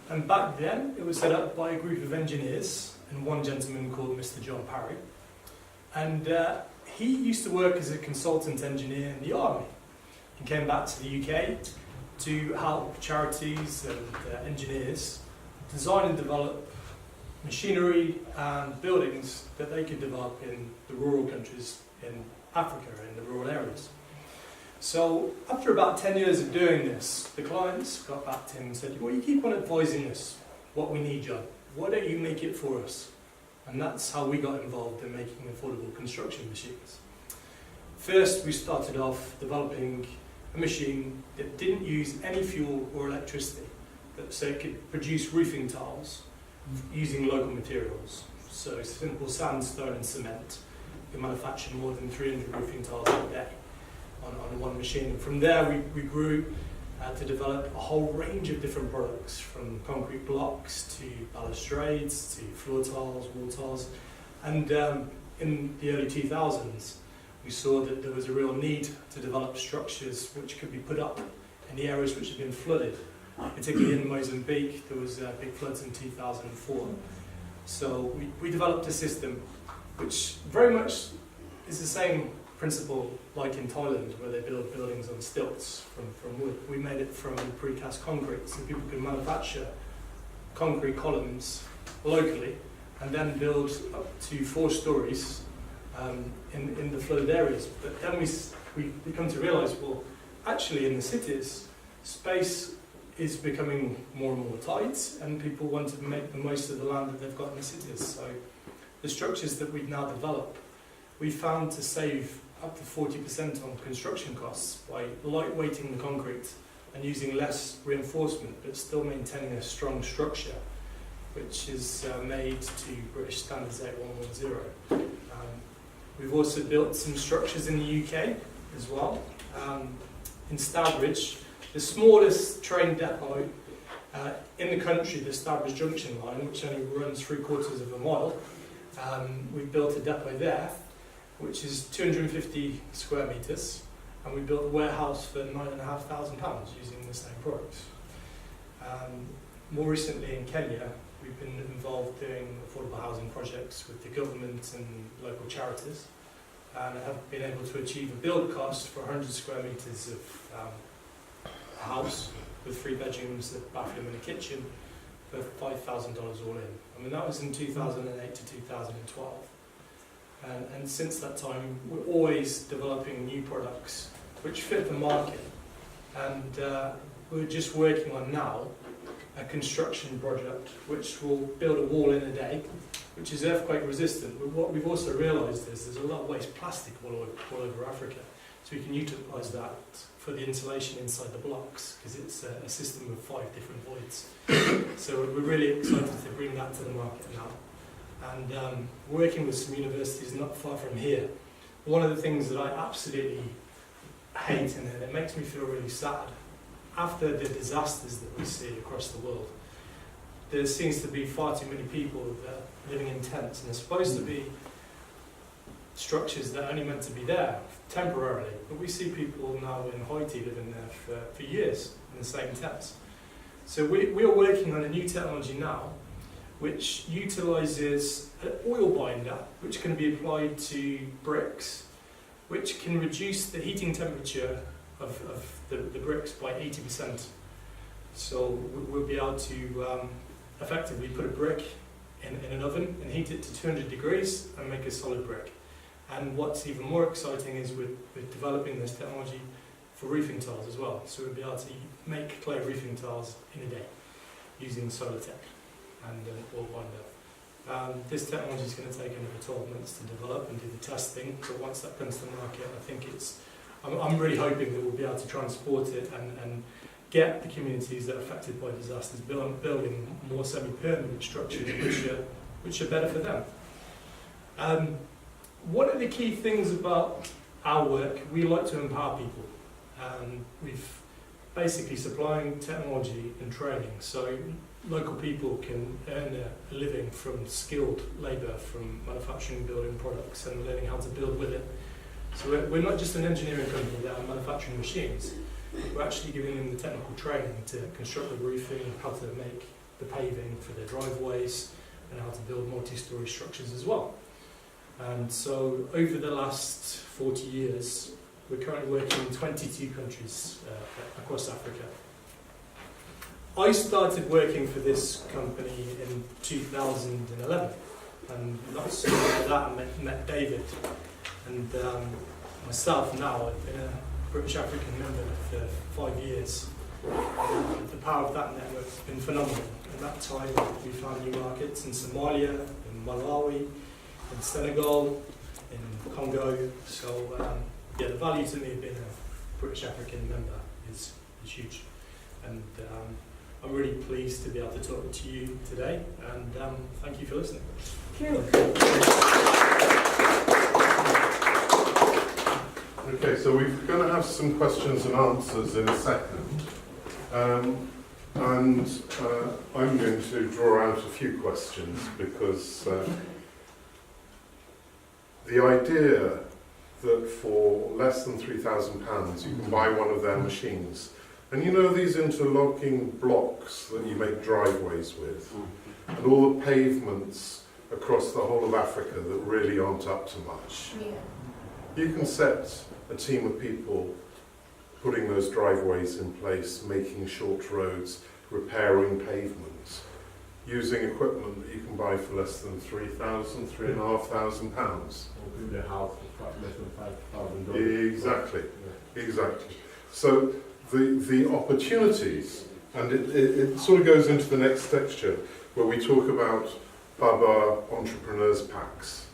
And back then, it was set up by a group of engineers and one gentleman called Mr. John Parry. And he used to work as a consultant engineer in the army. He came back to the UK to help charities and engineers design and develop machinery and buildings that they could develop in the rural countries in Africa, in the rural areas. So after about 10 years of doing this, the clients got back to him and said, well, you keep on advising us what we need, John. Why don't you make it for us? And that's how we got involved in making affordable construction machines. First, we started off developing a machine that didn't use any fuel or electricity, so it could produce roofing tiles using local materials. So simple sandstone and cement. We manufactured more than 300 roofing tiles a day on one machine. And from there we grew to develop a whole range of different products, from concrete blocks to balustrades to floor tiles, wall tiles. And in the early 2000s, we saw that there was a real need to develop structures which could be put up in the areas which had been flooded. Particularly in Mozambique, there was big floods in 2004. So we developed a system which very much is the same principle like in Thailand, where they build buildings on stilts from wood. We made it from precast concrete, so people could manufacture concrete columns locally and then build up to 4 stories in the flooded areas. But then we come to realise, well, actually in the cities, space is becoming more and more tight, and people want to make the most of the land that they've got in the cities. So the structures that we've now developed, we found to save up to 40% on construction costs by lightweighting the concrete and using less reinforcement, but still maintaining a strong structure, which is made to British Standards 8110. We've also built some structures in the UK as well. In Stourbridge, the smallest train depot in the country, the Stourbridge Junction line, which only runs 3/4 of a mile, we've built a depot there, which is 250 square metres, and we built a warehouse for £9,500 using the same products. More recently in Kenya, we've been involved doing affordable housing projects with the government and local charities, and have been able to achieve a build cost for 100 square metres of a house with 3 bedrooms, a bathroom and a kitchen for $5,000 all in. I mean, that was in 2008 to 2012. And since that time, we're always developing new products which fit the market. And we're just working on now a construction project which will build a wall in a day, which is earthquake resistant. But what we've also realised is there's a lot of waste plastic all over Africa. So we can utilise that for the insulation inside the blocks, because it's a system of 5 different voids. So we're really excited to bring that to the market now. And working with some universities not far from here, one of the things that I absolutely hate, and it makes me feel really sad, after the disasters that we see across the world, there seems to be far too many people that are living in tents, and they're supposed to be structures that are only meant to be there temporarily, but we see people now in Haiti living there for years in the same tents. So we are working on a new technology now which utilises an oil binder which can be applied to bricks, which can reduce the heating temperature of the bricks by 80%. So we'll be able to effectively put a brick in an oven and heat it to 200 degrees and make a solid brick. And what's even more exciting is we're developing this technology for roofing tiles as well. So we'll be able to make clay roofing tiles in a day using solar tech and an oil binder. This technology is going to take another 12 months to develop and do the testing, but once that comes to the market, I think I'm really hoping that we'll be able to transport it and get the communities that are affected by disasters building more semi-permanent structures which are better for them. One of the key things about our work, we like to empower people. We've basically supplying technology and training, so local people can earn a living from skilled labour, from manufacturing building products and learning how to build with it. So we're not just an engineering company that are manufacturing machines, we're actually giving them the technical training to construct the roofing, how to make the paving for their driveways and how to build multi-storey structures as well. And so over the last 40 years, we're currently working in 22 countries across Africa. I started working for this company in 2011, and that's after that I met David. And myself now, I've been a British African member for 5 years. The power of that network has been phenomenal. In that time, we found new markets in Somalia, in Malawi, in Senegal, in Congo. So yeah, the value to me of being a British African member is huge. And I'm really pleased to be able to talk to you today, and thank you for listening. Okay, so we're going to have some questions and answers in a second. And I'm going to draw out a few questions because the idea that for less than £3,000 you can buy one of their machines, and you know these interlocking blocks that you make driveways with, and all the pavements across the whole of Africa that really aren't up to much. Yeah. You can set a team of people putting those driveways in place, making short roads, repairing pavements, using equipment that you can buy for less than £3,000, £3,500. The house for less than $5,000. Exactly, exactly. So the opportunities, and it sort of goes into the next texture where we talk about Baba Entrepreneurs Packs.